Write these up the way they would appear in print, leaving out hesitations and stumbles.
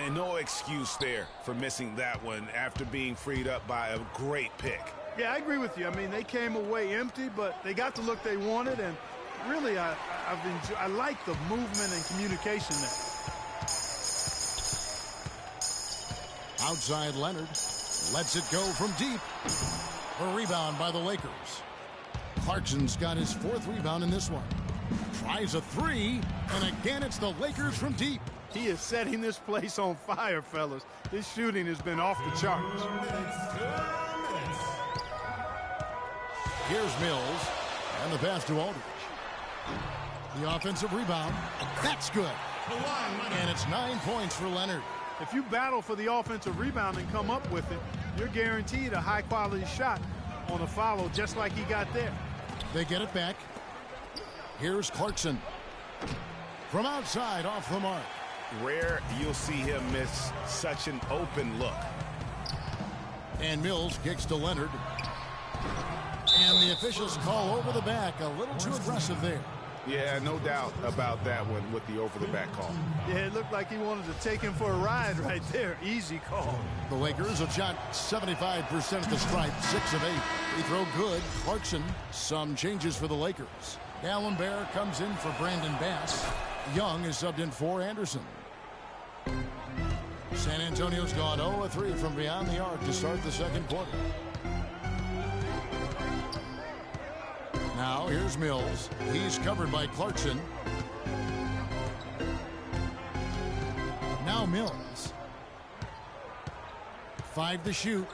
And no excuse there for missing that one after being freed up by a great pick. Yeah, I agree with you. I mean, they came away empty, but they got the look they wanted, and really, I like the movement and communication there. Outside Leonard lets it go from deep. A rebound by the Lakers. Clarkson's got his 4th rebound in this one. Tries a 3, and again it's the Lakers from deep. He is setting this place on fire, fellas. His shooting has been off the charts. Here's Mills, and the pass to Aldridge. The offensive rebound. That's good. And it's 9 points for Leonard. If you battle for the offensive rebound and come up with it, you're guaranteed a high-quality shot on a follow just like he got there. They get it back. Here's Clarkson. From outside, off the mark. Rare you'll see him miss such an open look. And Mills kicks to Leonard. And the officials call over the back. A little too aggressive there. Yeah, no doubt about that one with the over-the-back call. Yeah, it looked like he wanted to take him for a ride right there. Easy call. The Lakers have shot 75% at the stripe, 6 of 8. They throw good. Clarkson, some changes for the Lakers. D'Alembert comes in for Brandon Bass. Young is subbed in for Anderson. San Antonio's gone 0-3 from beyond the arc to start the second quarter. Now here's Mills. He's covered by Clarkson. Now Mills. 5 to shoot.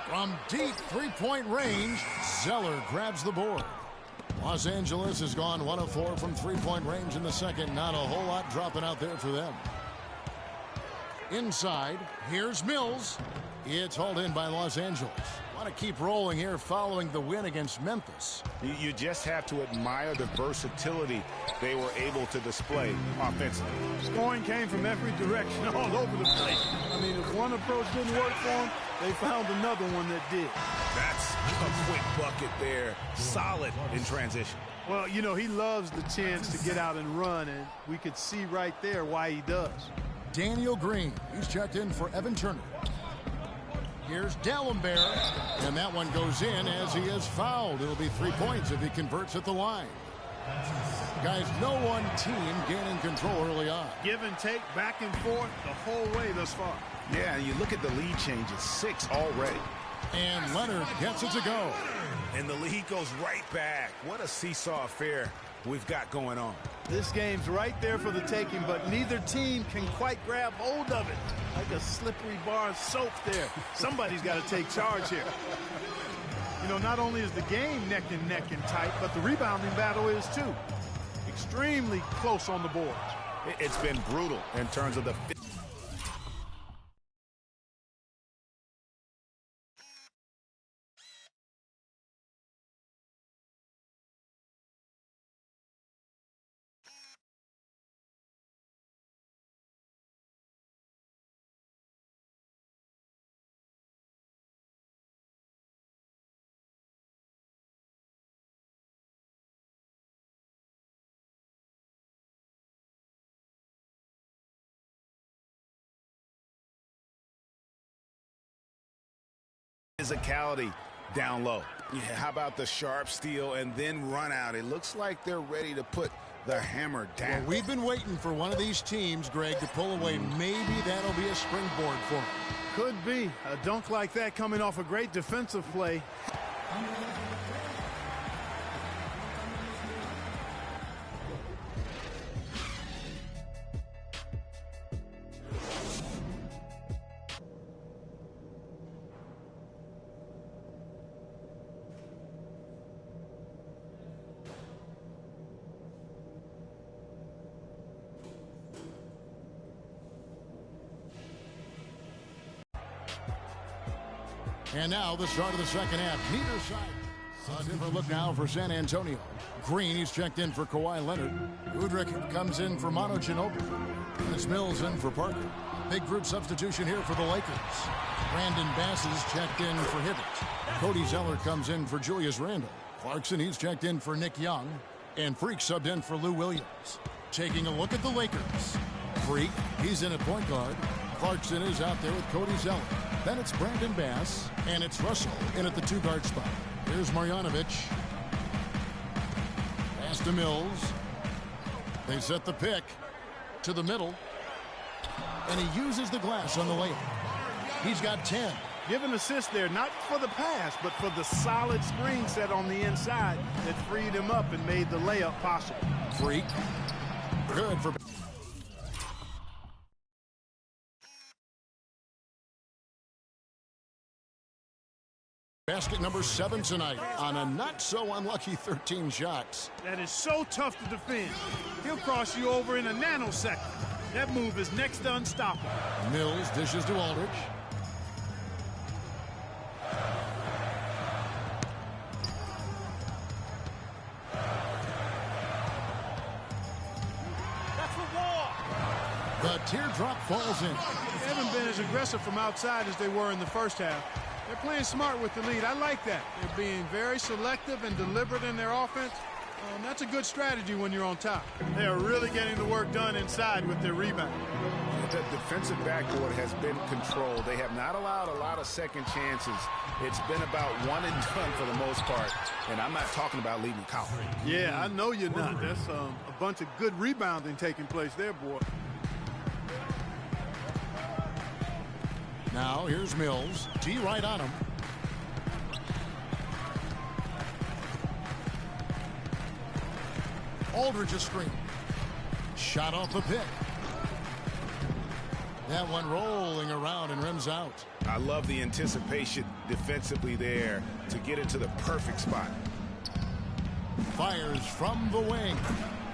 From deep three-point range, Zeller grabs the board. Los Angeles has gone 1 of 4 from three-point range in the second. Not a whole lot dropping out there for them. Inside, here's Mills. It's hauled in by Los Angeles. Want to keep rolling here following the win against Memphis. You just have to admire the versatility they were able to display offensively. Scoring came from every direction, all over the place. I mean, if one approach didn't work for them, they found another one that did. That's a quick bucket there. Solid in transition. Well, you know, he loves the chance to get out and run, and we could see right there why he does. Daniel Green, he's checked in for Evan Turner. Here's D'Alembert, and that one goes in as he is fouled. It'll be 3 points if he converts at the line. Guys, no one team gaining control early on. Give and take, back and forth, the whole way thus far. Yeah, you look at the lead changes, 6 already. And Leonard gets it to go. And the lead goes right back. What a seesaw affair we've got going on. This game's right there for the taking, but neither team can quite grab hold of it. Like a slippery bar of soap there. Somebody's got to take charge here. You know, not only is the game neck and tight, but the rebounding battle is too. Extremely close on the boards. It's been brutal in terms of the... physicality down low. Yeah, how about the sharp steal and then run out? It looks like they're ready to put the hammer down. Well, we've been waiting for one of these teams, Greg, to pull away. Maybe that'll be a springboard for them. Could be. A dunk like that coming off a great defensive play. And now the start of the second half. Neither side. A different look now for San Antonio. Green, he's checked in for Kawhi Leonard. Udrih comes in for Manu Ginobili. And it's Mills in for Parker. Big group substitution here for the Lakers. Brandon Bass is checked in for Hibbert. Cody Zeller comes in for Julius Randle. Clarkson, he's checked in for Nick Young. And Freak subbed in for Lou Williams. Taking a look at the Lakers. Freak, he's in at point guard. Clarkson is out there with Cody Zeller. Then it's Brandon Bass, and it's Russell in at the 2-guard spot. Here's Marjanovic. Pass to Mills. They set the pick to the middle. And he uses the glass on the layup. He's got 10. Give an assist there, not for the pass, but for the solid screen set on the inside that freed him up and made the layup possible. Freak. Good for... Basket number 7 tonight on a not-so-unlucky 13 shots. That is so tough to defend. He'll cross you over in a nanosecond. That move is next to unstoppable. Mills dishes to Aldridge. That's the wall. The teardrop falls in. They haven't been as aggressive from outside as they were in the first half. They're playing smart with the lead. I like that. They're being very selective and deliberate in their offense. That's a good strategy when you're on top. They are really getting the work done inside with their rebound. The defensive backboard has been controlled. They have not allowed a lot of second chances. It's been about one and done for the most part. And I'm not talking about leading college. Yeah, I know you're not. That's a bunch of good rebounding taking place there, boy. Now here's Mills. T right on him. Aldridge a screen. Shot off the pick. That one rolling around and rims out. I love the anticipation defensively there to get it to the perfect spot. Fires from the wing.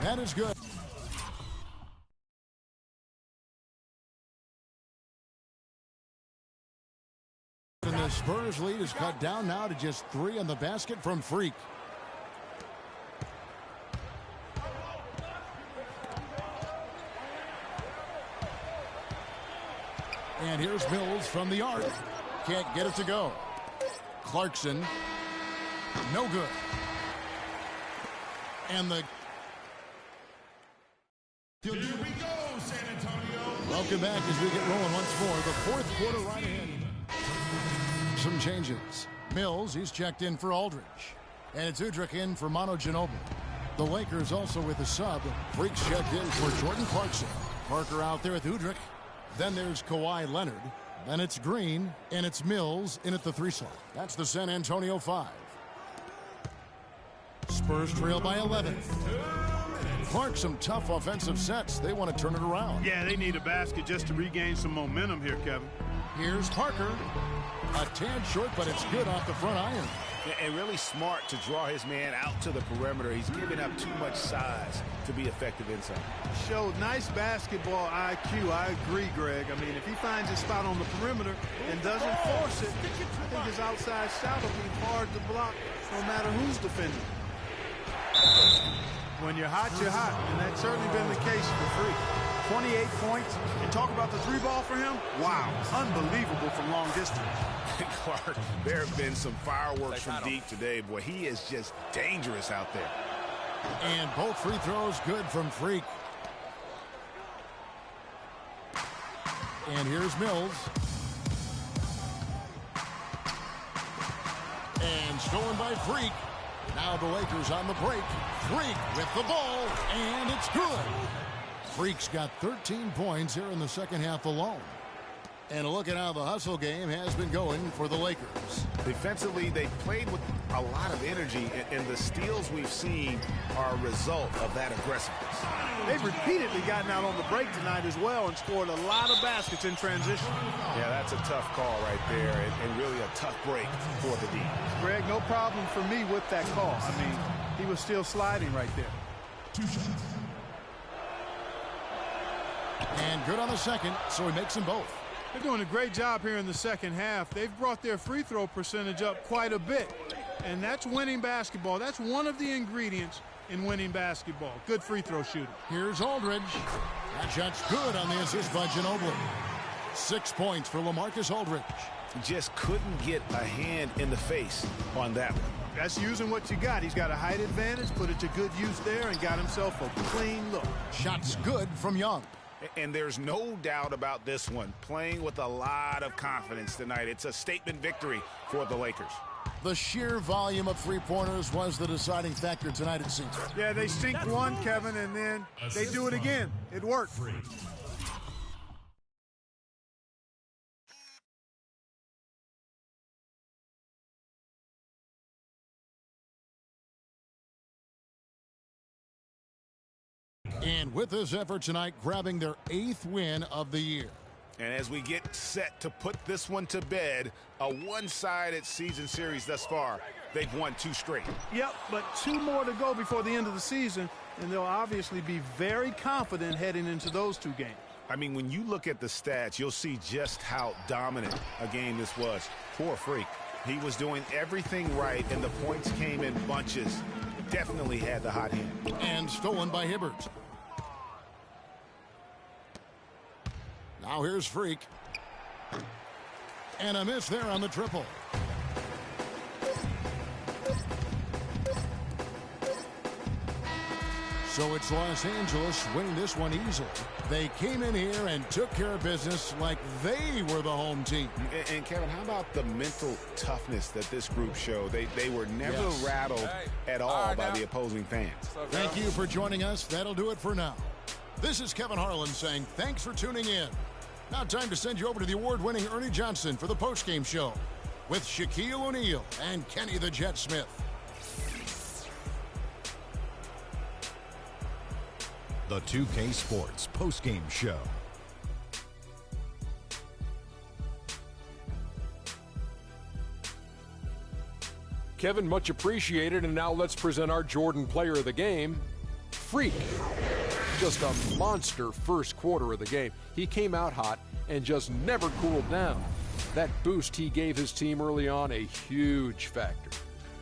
That is good. And the Spurs lead is cut down now to just 3 on the basket from Freak. And here's Mills from the arc. Can't get it to go. Clarkson. No good. And the... Here we go, San Antonio. Welcome back as we get rolling once more. The fourth quarter right ahead. Some changes. Mills, he's checked in for Aldridge. And it's Udrih in for Manu Ginobili. The Lakers also with a sub. Freaks checked in for Jordan Clarkson. Parker out there with Udrih. Then there's Kawhi Leonard. Then it's Green. And it's Mills in at the 3 slot. That's the San Antonio 5. Spurs trail by 11. Clark, some tough offensive sets. They want to turn it around. Yeah, they need a basket just to regain some momentum here, Kevin. Here's Parker. A tad short, but it's good off the front iron. And really smart to draw his man out to the perimeter. He's giving up too much size to be effective inside. Showed nice basketball IQ. I agree, Greg. I mean, if he finds his spot on the perimeter and doesn't force it, I think his outside shot will be hard to block no matter who's defending. When you're hot, and that's certainly been the case for Freak. 28 points, and talk about the 3-ball for him. Wow, unbelievable from long distance. Clark, there have been some fireworks from deep today. Boy, he is just dangerous out there. And both free throws good from Freak. And here's Mills. And stolen by Freak. Now the Lakers on the break. Freak with the ball, and it's good. Freak's got 13 points here in the second half alone. And a look at how the hustle game has been going for the Lakers. Defensively, they played with a lot of energy, and the steals we've seen are a result of that aggressiveness. They've repeatedly gotten out on the break tonight as well and scored a lot of baskets in transition. Yeah, that's a tough call right there, and really a tough break for the D. Greg, no problem for me with that call. I mean, he was still sliding right there. 2 shots. And good on the second, so he makes them both. They're doing a great job here in the second half. They've brought their free throw percentage up quite a bit. And that's winning basketball. That's one of the ingredients in winning basketball. Good free throw shooting. Here's Aldridge. That shot's good on the assist by Ginobili. 6 points for LaMarcus Aldridge. just couldn't get a hand in the face on that one. That's using what you got. He's got a height advantage, put it to good use there, and got himself a clean look. Shots good from Young. And there's no doubt about this one. Playing with a lot of confidence tonight. It's a statement victory for the Lakers. The sheer volume of three-pointers was the deciding factor tonight, it seems. Yeah, they sink one, Kevin, and then they do it again. It worked. And with this effort tonight, grabbing their 8th win of the year. And as we get set to put this one to bed, a one-sided season series thus far, they've won 2 straight. Yep, but 2 more to go before the end of the season, and they'll obviously be very confident heading into those 2 games. I mean, when you look at the stats, you'll see just how dominant a game this was. Poor Freak. He was doing everything right, and the points came in bunches. Definitely had the hot hand. And stolen by Hibbert. Now here's Freak. And a miss there on the triple. So it's Los Angeles winning this one easily. They came in here and took care of business like they were the home team. And Kevin, how about the mental toughness that this group showed? They were never rattled at all by the opposing fans. Thank you for joining us. That'll do it for now. This is Kevin Harlan saying thanks for tuning in. Now time to send you over to the award-winning Ernie Johnson for the postgame show with Shaquille O'Neal and Kenny the Jet Smith. The 2K Sports postgame show. Kevin, much appreciated, and now let's present our Jordan player of the game, Freak. Just a monster first quarter of the game. He came out hot and just never cooled down. That boost he gave his team early on, a huge factor.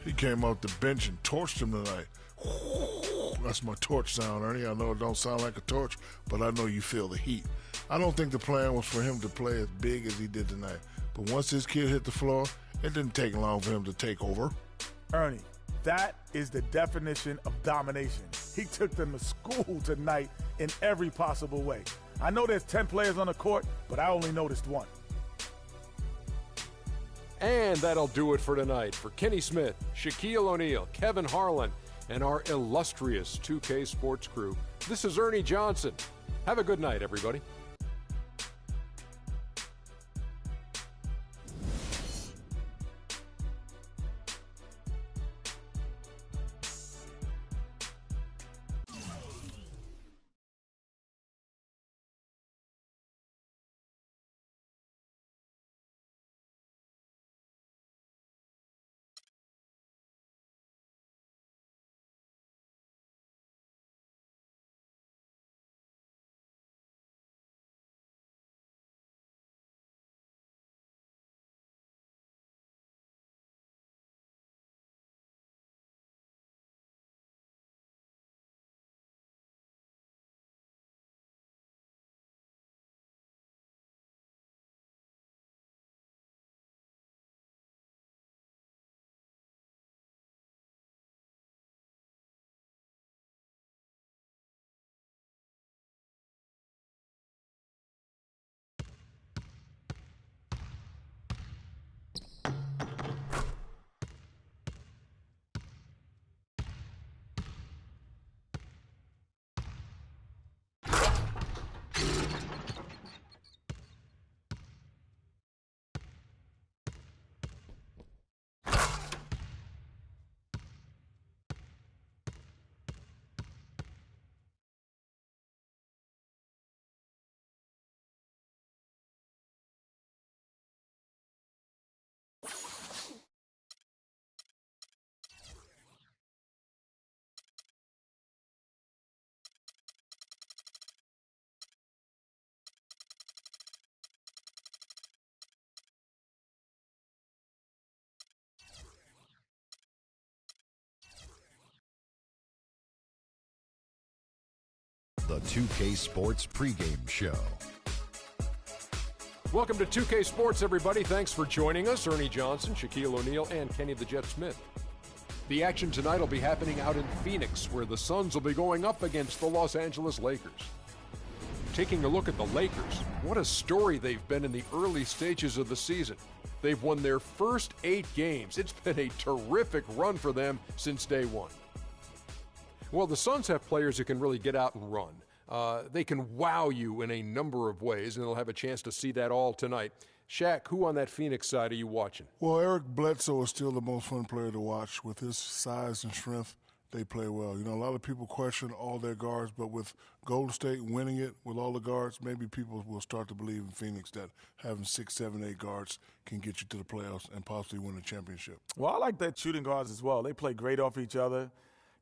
He came off the bench and torched him tonight. That's my torch sound, Ernie. I know it don't sound like a torch, but I know you feel the heat. I don't think the plan was for him to play as big as he did tonight. But once this kid hit the floor, it didn't take long for him to take over. Ernie, that is the definition of domination. He took them to school tonight in every possible way. I know there's 10 players on the court, but I only noticed one. And that'll do it for tonight. For Kenny Smith, Shaquille O'Neal, Kevin Harlan, and our illustrious 2K Sports crew, this is Ernie Johnson. Have a good night, everybody. The 2K Sports pregame show. Welcome to 2K Sports, everybody. Thanks for joining us. Ernie Johnson, Shaquille O'Neal, and Kenny the Jet Smith. The action tonight will be happening out in Phoenix, where the Suns will be going up against the Los Angeles Lakers. Taking a look at the Lakers, what a story they've been in the early stages of the season. They've won their first 8 games. It's been a terrific run for them since day one. Well, the Suns have players who can really get out and run. They can wow you in a number of ways, and they'll have a chance to see that all tonight. Shaq, who on that Phoenix side are you watching? Well, Eric Bledsoe is still the most fun player to watch. With his size and strength, they play well. You know, a lot of people question all their guards, but with Golden State winning it with all the guards, maybe people will start to believe in Phoenix that having 6, 7, 8 guards can get you to the playoffs and possibly win a championship. Well, I like that shooting guards as well. They play great off each other.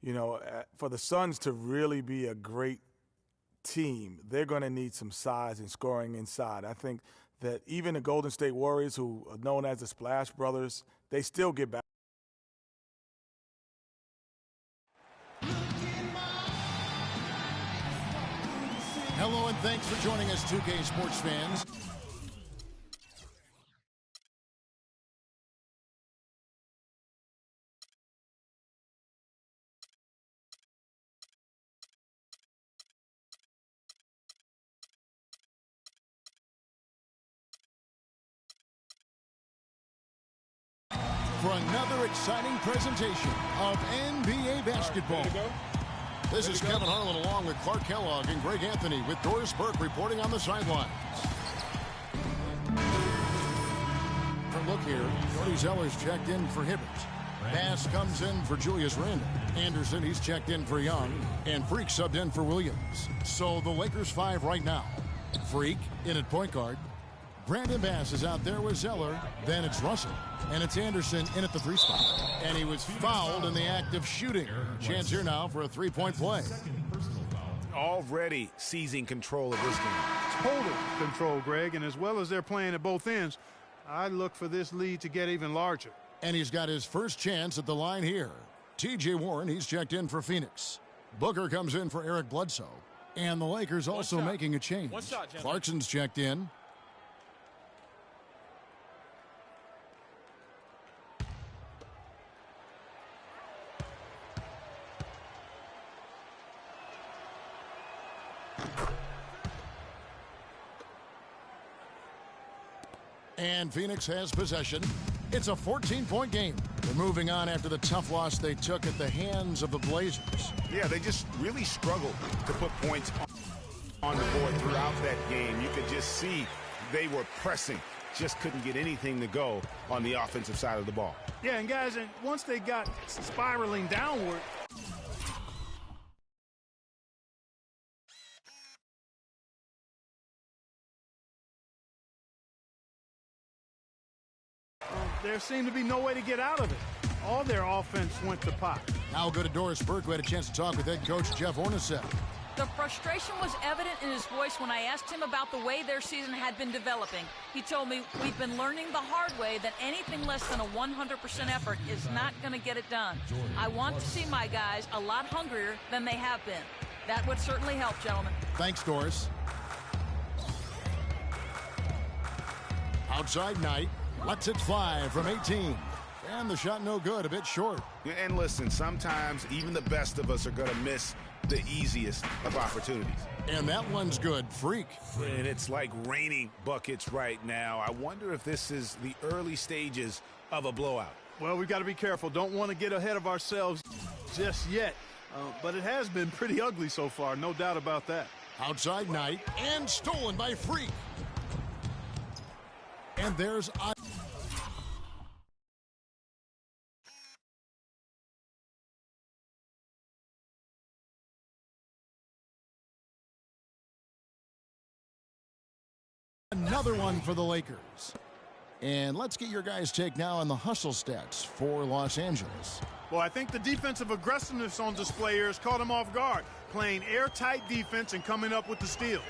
You know, for the Suns to really be a great team, they're going to need some size and scoring inside. I think that even the Golden State Warriors, who are known as the Splash Brothers, they still get back. Hello and thanks for joining us, 2K Sports fans. For another exciting presentation of NBA basketball. This is Kevin Harlan along with Clark Kellogg and Greg Anthony with Doris Burke reporting on the sidelines. For a look here, Cody Zeller's checked in for Hibbert. Bass comes in for Julius Randle. Anderson, he's checked in for Young. And Freak subbed in for Williams. So the Lakers 5 right now. Freak in at point guard. Brandon Bass is out there with Zeller. Then it's Russell. And it's Anderson in at the 3 spot. And he was fouled in the act of shooting. Chance here now for a 3-point play. Already seizing control of this game. Total control, Greg, and as well as they're playing at both ends, I look for this lead to get even larger. And he's got his first chance at the line here. T.J. Warren, he's checked in for Phoenix. Booker comes in for Eric Bledsoe. And the Lakers also making a change. Clarkson's checked in. And Phoenix has possession. It's a 14-point game. They're moving on after the tough loss they took at the hands of the Blazers. Yeah, they just really struggled to put points on the board throughout that game. You could just see they were pressing. Just couldn't get anything to go on the offensive side of the ball. Yeah, and guys, once they got spiraling downward, there seemed to be no way to get out of it. All their offense went to pot. Now we'll go to Doris Burke, who had a chance to talk with head coach Jeff Hornacek. The frustration was evident in his voice when I asked him about the way their season had been developing. He told me, we've been learning the hard way that anything less than a 100% effort is not going to get it done. I want to see my guys a lot hungrier than they have been. That would certainly help, gentlemen. Thanks, Doris. Outside Knight. Lets it fly from 18. And the shot no good, a bit short. And listen, sometimes even the best of us are going to miss the easiest of opportunities. And that one's good. Freak. And it's like raining buckets right now. I wonder if this is the early stages of a blowout. Well, we've got to be careful. Don't want to get ahead of ourselves just yet. But it has been pretty ugly so far, no doubt about that. Outside Knight. And stolen by Freak. And there's another one for the Lakers. And let's get your guys' take now on the hustle stats for Los Angeles. Well, I think the defensive aggressiveness on display here has caught them off guard, playing airtight defense and coming up with the steals.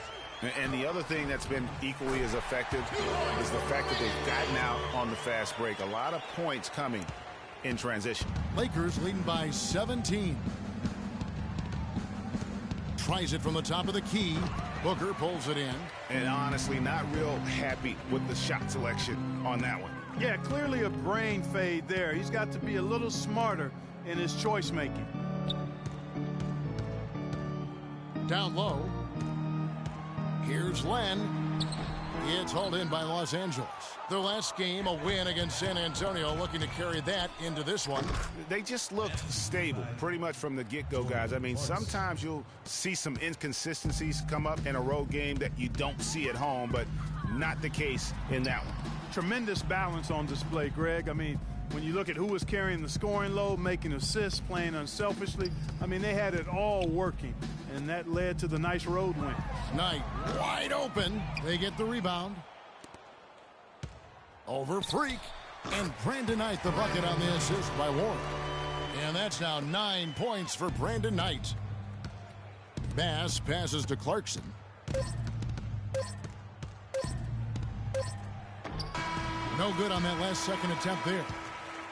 And the other thing that's been equally as effective is the fact that they've gotten out on the fast break. A lot of points coming in transition. Lakers leading by 17. Tries it from the top of the key. Booker pulls it in. And honestly, not real happy with the shot selection on that one. Yeah, clearly a brain fade there. He's got to be a little smarter in his choice making. Down low. Here's Len. It's hauled in by Los Angeles. Their last game, a win against San Antonio, looking to carry that into this one. They just looked stable pretty much from the get-go, guys. I mean, sometimes you'll see some inconsistencies come up in a road game that you don't see at home, but not the case in that one. Tremendous balance on display, Greg. I mean, when you look at who was carrying the scoring load, making assists, playing unselfishly, I mean, they had it all working, and that led to the nice road win. Knight wide open. They get the rebound. Over Freak. And Brandon Knight the bucket on the assist by Warren. And that's now 9 points for Brandon Knight. Bass passes to Clarkson. No good on that last second attempt there.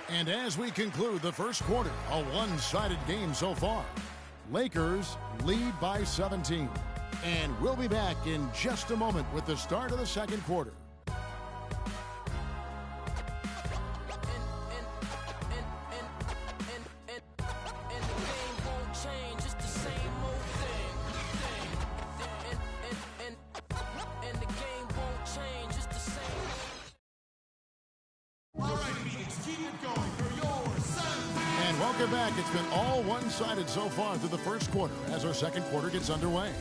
And as we conclude the first quarter, a one-sided game so far. Lakers lead by 17. And we'll be back in just a moment with the start of the second quarter. Welcome back. It's been all one-sided so far through the first quarter as our second quarter gets underway.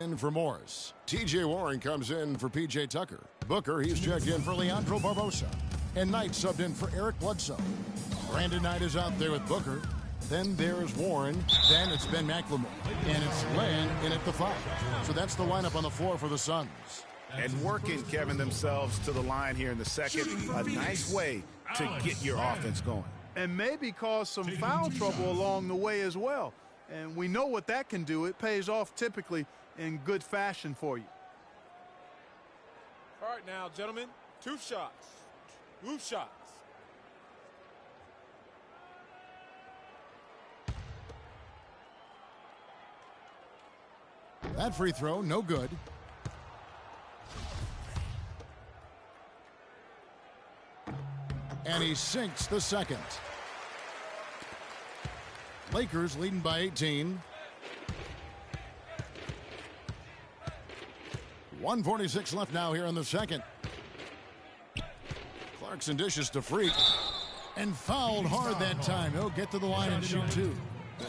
In for Morris. T.J. Warren comes in for P.J. Tucker. Booker, he's checked in for Leandro Barbosa. And Knight subbed in for Eric Bledsoe. Brandon Knight is out there with Booker. Then there's Warren. Then it's Ben McLemore. And it's Len in at the 5. So that's the lineup on the floor for the Suns. And working, Kevin, themselves to the line here in the second. A nice way to get your offense going. And maybe cause some foul trouble along the way as well. And we know what that can do. It pays off typically in good fashion for you. All right now, gentlemen, 2 shots. 2 shots. That free throw, no good. And he sinks the second. Lakers leading by 18. 1:46 left now here in the second. Clarkson dishes to Freak. And fouled hard that time. He'll get to the line and shoot 2.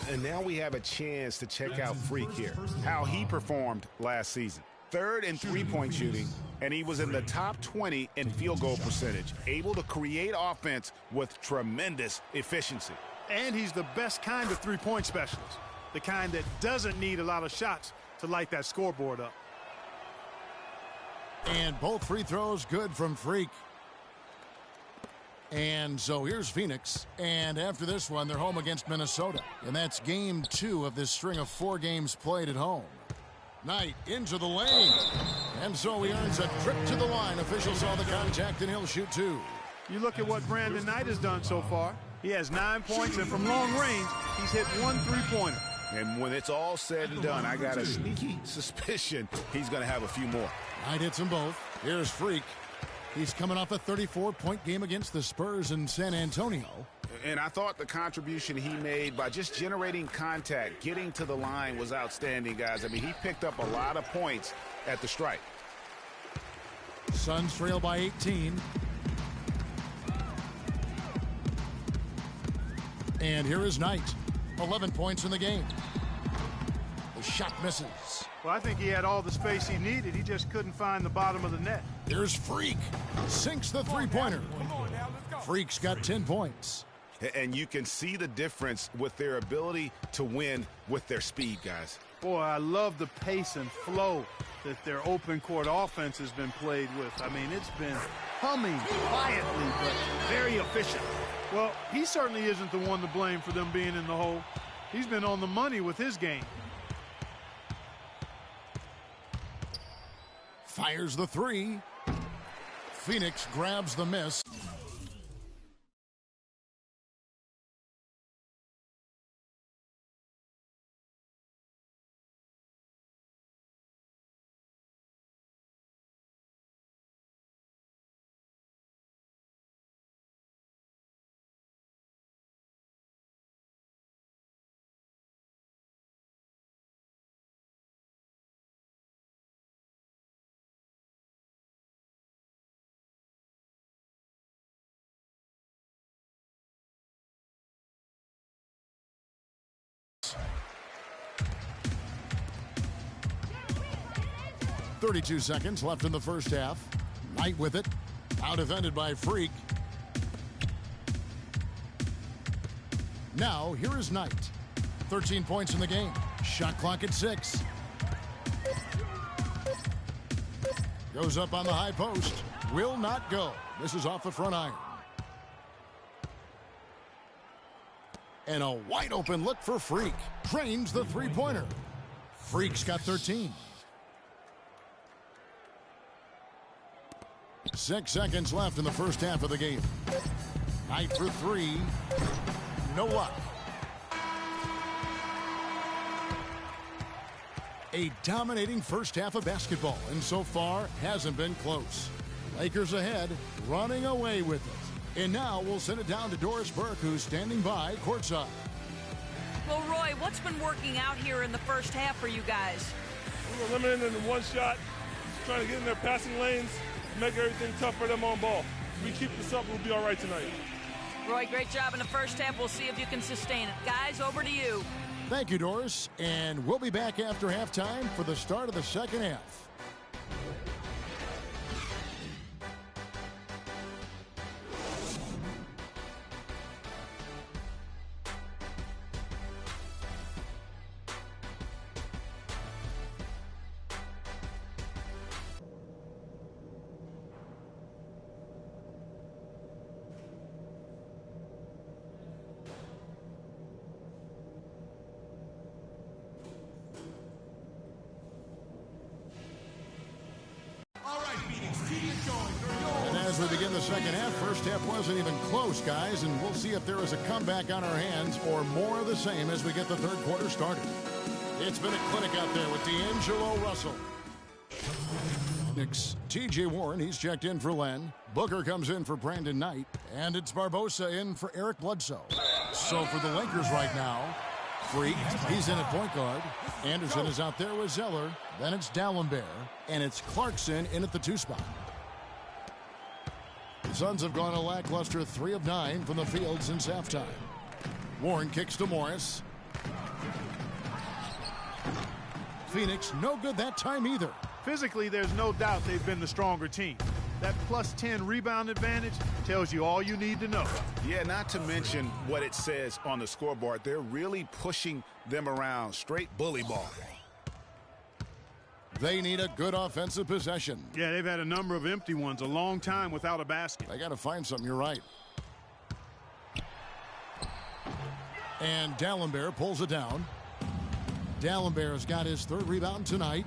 And now we have a chance to check out Freak here. How he performed last season. 3rd in three-point shooting, and he was in the top 20 in field goal percentage. Able to create offense with tremendous efficiency. And he's the best kind of three-point specialist. The kind that doesn't need a lot of shots to light that scoreboard up. And both free throws good from Freak. And so here's Phoenix. And after this one, they're home against Minnesota. And that's game 2 of this string of 4 games played at home. Knight into the lane. And so he earns a trip to the line. Officials saw the contact, and he'll shoot 2. You look at what Brandon Knight has done so far. He has 9 points, and from long range, he's hit 1 three-pointer. And when it's all said and done, I got a sneaky suspicion he's going to have a few more. Knight hits them both. Here's Freak. He's coming off a 34-point game against the Spurs in San Antonio. And I thought the contribution he made by just generating contact, getting to the line was outstanding, guys. I mean, he picked up a lot of points at the stripe. Suns trail by 18. And here is Knight. 11 points in the game. The shot misses. Well, I think he had all the space he needed. He just couldn't find the bottom of the net. Here's Freak. Sinks the three-pointer. Freak's got 10 points. And you can see the difference with their ability to win with their speed, guys. Boy, I love the pace and flow that their open court offense has been played with. I mean, it's been humming quietly, but very efficient. Well, he certainly isn't the one to blame for them being in the hole. He's been on the money with his game. Fires the 3. Phoenix grabs the miss. 32 seconds left in the first half. Knight with it. Out defended by Freak. Now, here is Knight. 13 points in the game. Shot clock at 6. Goes up on the high post. Will not go. This is off the front iron. And a wide open look for Freak. Drains the three-pointer. Freak's got 13. 6 seconds left in the first half of the game. Knight for 3. No luck. A dominating first half of basketball, and so far hasn't been close. Lakers ahead, running away with it. And now we'll send it down to Doris Burke, who's standing by courtside. Well, Roy, what's been working out here in the first half for you guys? We were limiting them to one shot, trying to get in their passing lanes, make everything tough for them on ball. If we keep this up, we'll be all right tonight. Roy, great job in the first half. We'll see if you can sustain it. Guys, over to you. Thank you, Doris. And we'll be back after halftime for the start of the second half. As we begin the second half, first half wasn't even close, guys, and we'll see if there is a comeback on our hands or more of the same as we get the third quarter started. It's been a clinic out there with D'Angelo Russell. Knicks, T.J. Warren, he's checked in for Len. Booker comes in for Brandon Knight, and it's Barbosa in for Eric Bledsoe. So for the Lakers right now, Freak, he's in at point guard. Anderson is out there with Zeller. Then it's Dallenberg, and it's Clarkson in at the 2 spot. The Suns have gone a lackluster 3 of 9 from the field since halftime. Warren kicks to Morris. Phoenix, no good that time either. Physically, there's no doubt they've been the stronger team. That plus 10 rebound advantage tells you all you need to know. Yeah, not to mention what it says on the scoreboard. They're really pushing them around. Straight bully ball. They need a good offensive possession. Yeah, they've had a number of empty ones, a long time without a basket. They got to find something, you're right. And Dallenberg pulls it down. Dallenberg's got his 3rd rebound tonight.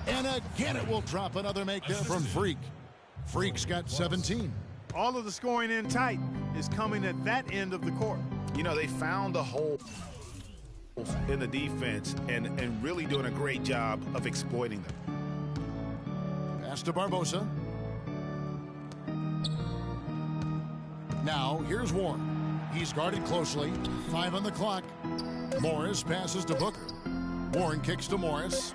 And again, it will drop another make there from Freak. Freak's got 17. All of the scoring in tight is coming at that end of the court. You know, they found the hole in the defense and really doing a great job of exploiting them. Pass to Barbosa. Now, here's Warren. He's guarded closely. 5 on the clock. Morris passes to Booker. Warren kicks to Morris.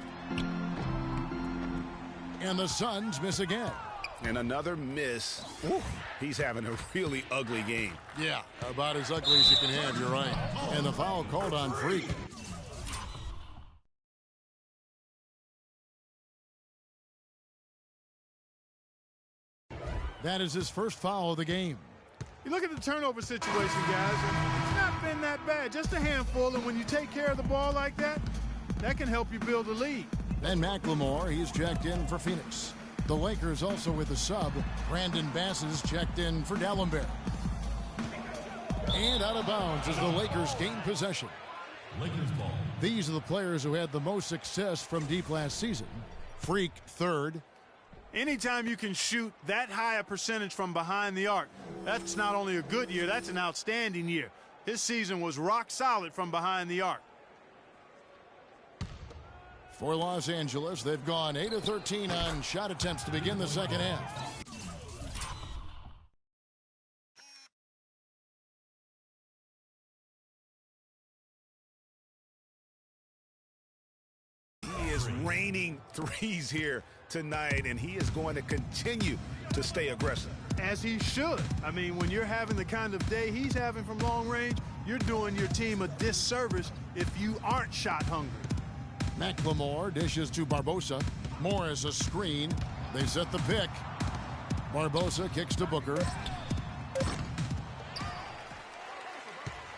And the Suns miss again. And another miss. Ooh, he's having a really ugly game. Yeah, about as ugly as you can have, you're right. And the foul called on Freak. That is his first foul of the game. You look at the turnover situation, guys, and it's not been that bad. Just a handful, and when you take care of the ball like that, that can help you build a lead. Then McLemore, he's checked in for Phoenix. The Lakers also with a sub. Brandon Bass is checked in for Dallenberg. And out of bounds as the Lakers gain possession. Lakers ball. These are the players who had the most success from deep last season. Freak 3rd. Anytime you can shoot that high a percentage from behind the arc, that's not only a good year, that's an outstanding year. His season was rock solid from behind the arc. For Los Angeles, they've gone 8 of 13 on shot attempts to begin the second half. He is raining threes here tonight, and he is going to continue to stay aggressive. As he should. I mean, when you're having the kind of day he's having from long range, you're doing your team a disservice if you aren't shot hungry. McLemore dishes to Barbosa. Morris a screen. They set the pick. Barbosa kicks to Booker.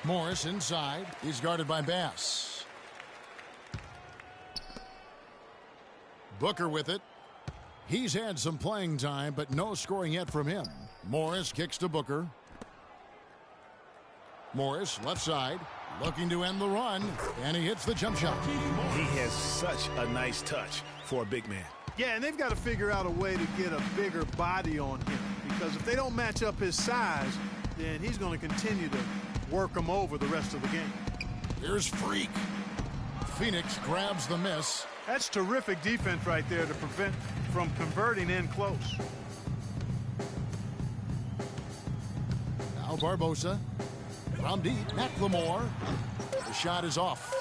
Morris inside. He's guarded by Bass. Booker with it. He's had some playing time, but no scoring yet from him. Morris kicks to Booker. Morris, left side, looking to end the run, and he hits the jump shot. He has such a nice touch for a big man. Yeah, and they've got to figure out a way to get a bigger body on him, because if they don't match up his size, then he's going to continue to work him over the rest of the game. Here's Freak. Phoenix grabs the miss. That's terrific defense right there to prevent from converting in close. Now Barbosa. From deep, McLemore. The shot is off.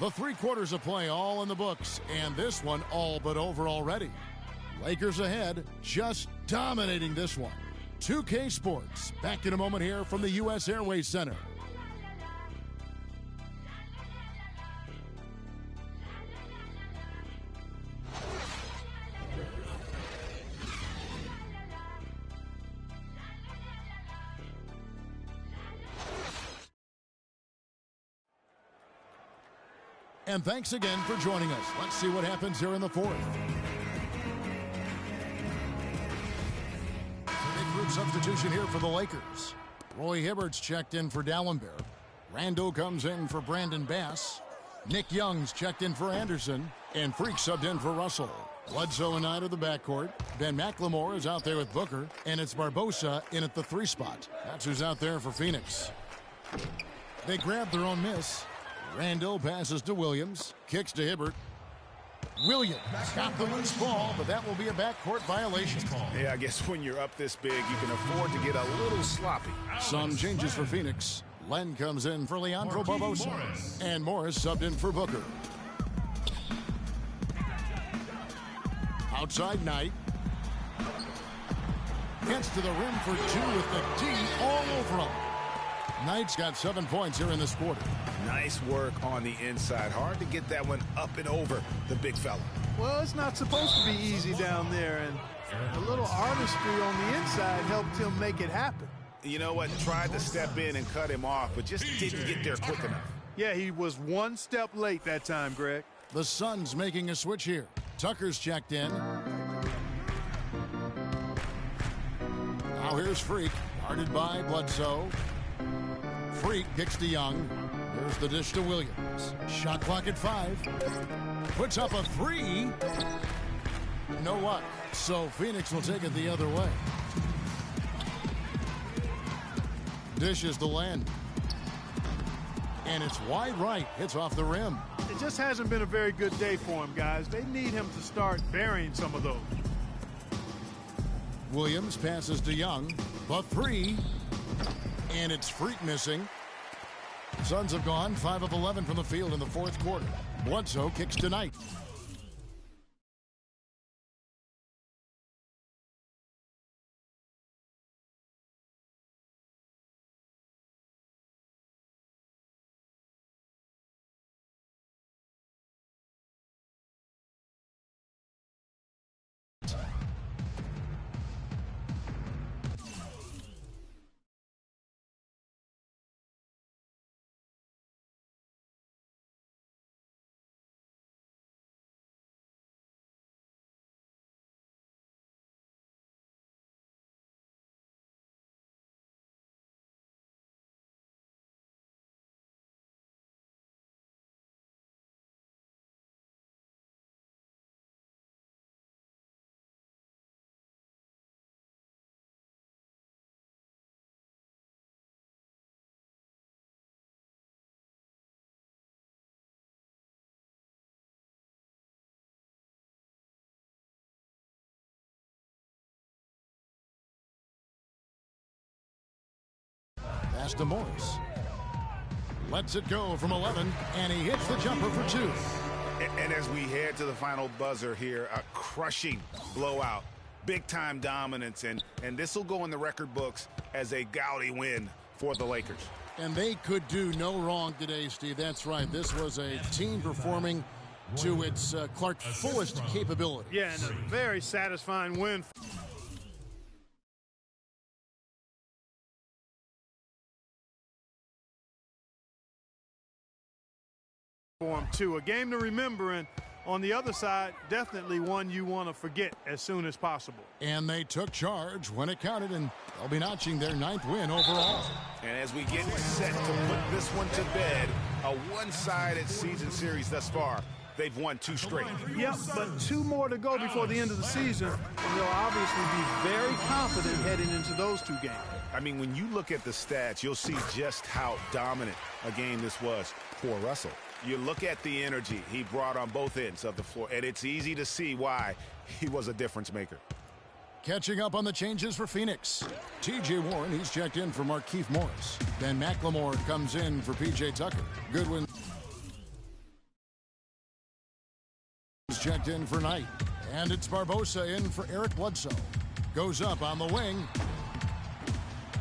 The 3 quarters of play all in the books, and this one all but over already. Lakers ahead, just dominating this one. 2K Sports, back in a moment here from the U.S. Airways Center. And thanks again for joining us. Let's see what happens here in the 4th. Big group substitution here for the Lakers. Roy Hibbert's checked in for Dallenberg. Randall comes in for Brandon Bass. Nick Young's checked in for Anderson. And Freak subbed in for Russell. Bledsoe and Knight of the backcourt. Ben McLemore is out there with Booker. And it's Barbosa in at the 3 spot. That's who's out there for Phoenix. They grabbed their own miss. Randall passes to Williams. Kicks to Hibbert. Williams got the loose ball, but that will be a backcourt violation. Yeah, I guess when you're up this big, you can afford to get a little sloppy. Some changes for Phoenix. Len comes in for Leandro Barbosa. And Morris subbed in for Booker. Outside Knight. Gets to the rim for 2 with the D all over him. Knight's got 7 points here in this quarter. Nice work on the inside. Hard to get that one up and over the big fella. Well, it's not supposed to be easy down there, and a little artistry on the inside helped him make it happen. You know what? Tried to step in and cut him off, but just didn't get there quick enough. Yeah, he was 1 step late that time, Greg. The Suns making a switch here. Tucker's checked in. Now here's Freak, guarded by Bledsoe. Freak kicks to Young. There's the dish to Williams. Shot clock at 5. Puts up a 3. No luck. So Phoenix will take it the other way. Dishes to Len. And it's wide right. Hits off the rim. It just hasn't been a very good day for him, guys. They need him to start burying some of those. Williams passes to Young. The 3. And it's Freak missing. Suns have gone 5 of 11 from the field in the 4th quarter. Bledsoe kicks to Knight. Pass to Morris. Lets it go from 11, and he hits the jumper for 2. And as we head to the final buzzer here, a crushing blowout. Big-time dominance, and this will go in the record books as a gaudy win for the Lakers. And they could do no wrong today, Steve. That's right. This was a team performing to its Clark fullest capability. Yeah, and a very satisfying win. For him too. A game to remember, and on the other side, definitely one you want to forget as soon as possible. And they took charge when it counted, and they'll be notching their 9th win overall. And as we get set to put this one to bed, a one-sided season series thus far. They've won 2 straight. Yep, but 2 more to go before the end of the season. And they'll obviously be very confident heading into those 2 games. I mean, when you look at the stats, you'll see just how dominant a game this was for Russell. You look at the energy he brought on both ends of the floor, and it's easy to see why he was a difference maker. Catching up on the changes for Phoenix. T.J. Warren, he's checked in for Markieff Morris. Ben McLemore comes in for P.J. Tucker. Goodwin is checked in for Knight. And it's Barbosa in for Eric Bledsoe. Goes up on the wing.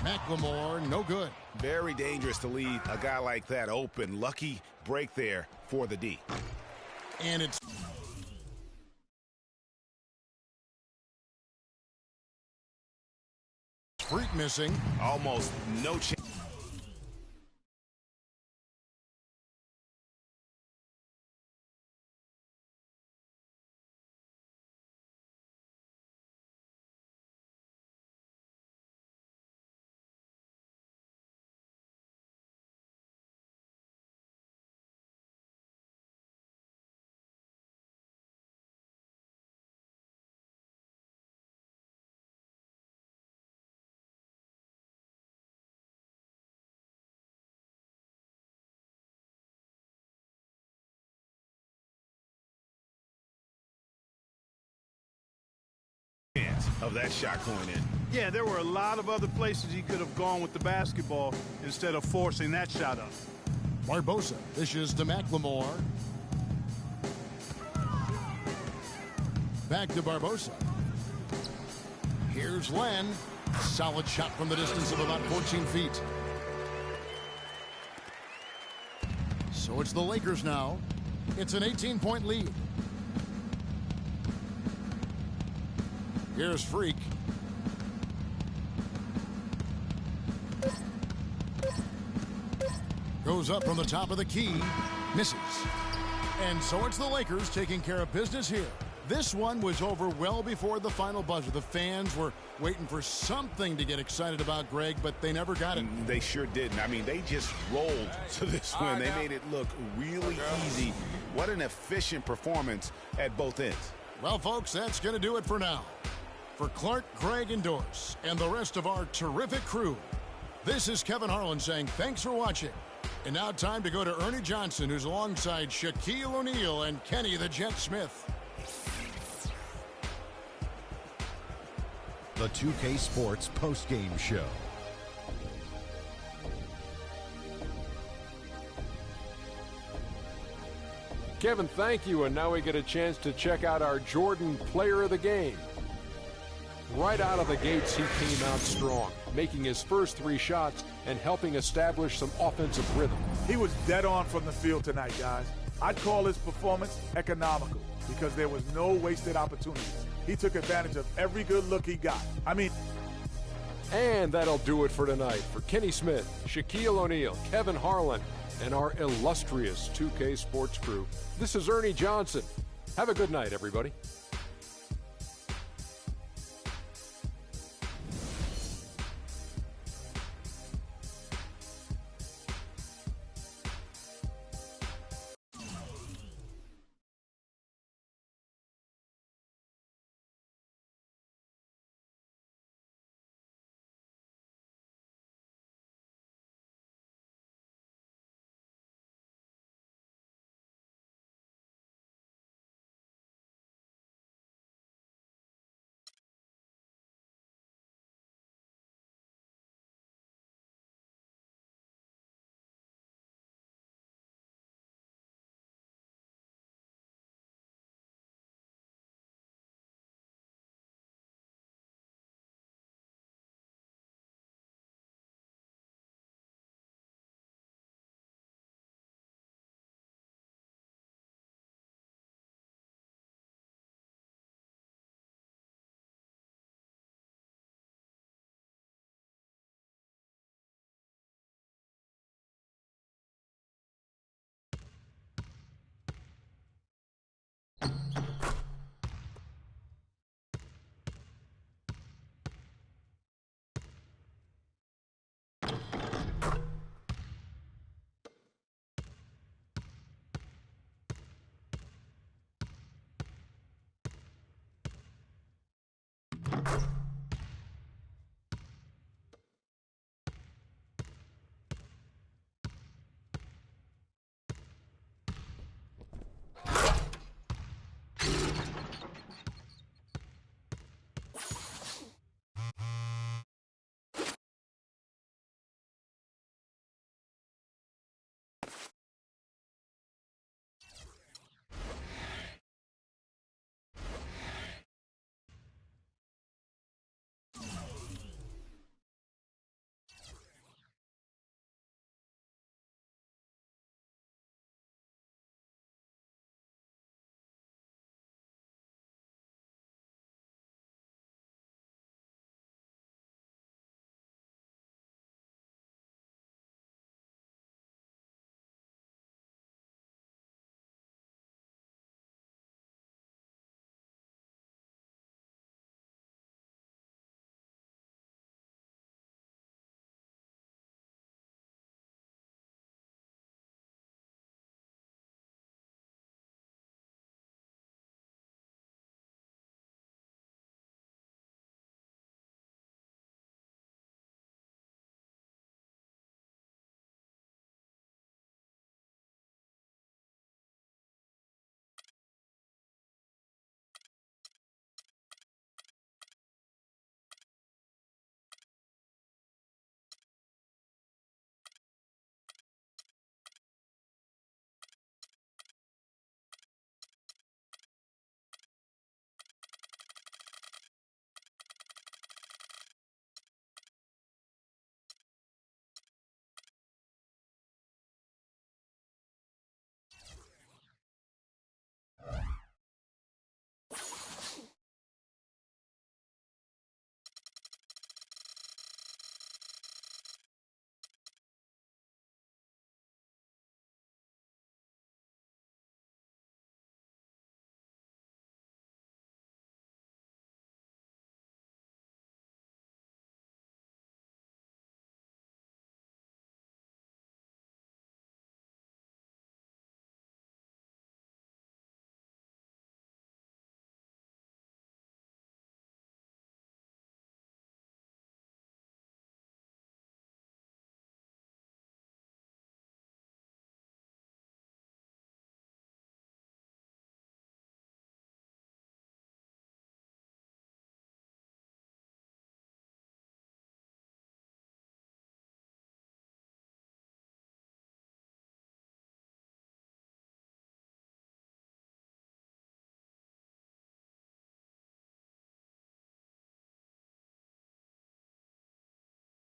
McLemore, no good. Very dangerous to leave a guy like that open. Lucky break there for the D. And it's Freak missing. Almost no chance. Of that shot going in. Yeah, there were a lot of other places he could have gone with the basketball instead of forcing that shot up. Barbosa dishes to McLemore. Back to Barbosa. Here's Len. Solid shot from the distance of about 14 feet. So it's the Lakers now. It's an 18-point lead. Here's Freak. Goes up from the top of the key. Misses. And so it's the Lakers taking care of business here. This one was over well before the final buzzer. The fans were waiting for something to get excited about, Greg, but they never got it. They sure didn't. I mean, they just rolled to this win. They made it look really easy. What an efficient performance at both ends. Well, folks, that's going to do it for now. For Clark, Greg, and Doris, and the rest of our terrific crew, this is Kevin Harlan saying thanks for watching. And now time to go to Ernie Johnson, who's alongside Shaquille O'Neal and Kenny the Jet Smith. The 2K Sports postgame show. Kevin, thank you. And now we get a chance to check out our Jordan Player of the Game. Right out of the gates, he came out strong, making his first 3 shots and helping establish some offensive rhythm. He was dead on from the field tonight, guys. I'd call his performance economical because there was no wasted opportunities. He took advantage of every good look he got. And that'll do it for tonight. For Kenny Smith, Shaquille O'Neal, Kevin Harlan, and our illustrious 2K Sports crew, this is Ernie Johnson. Have a good night, everybody.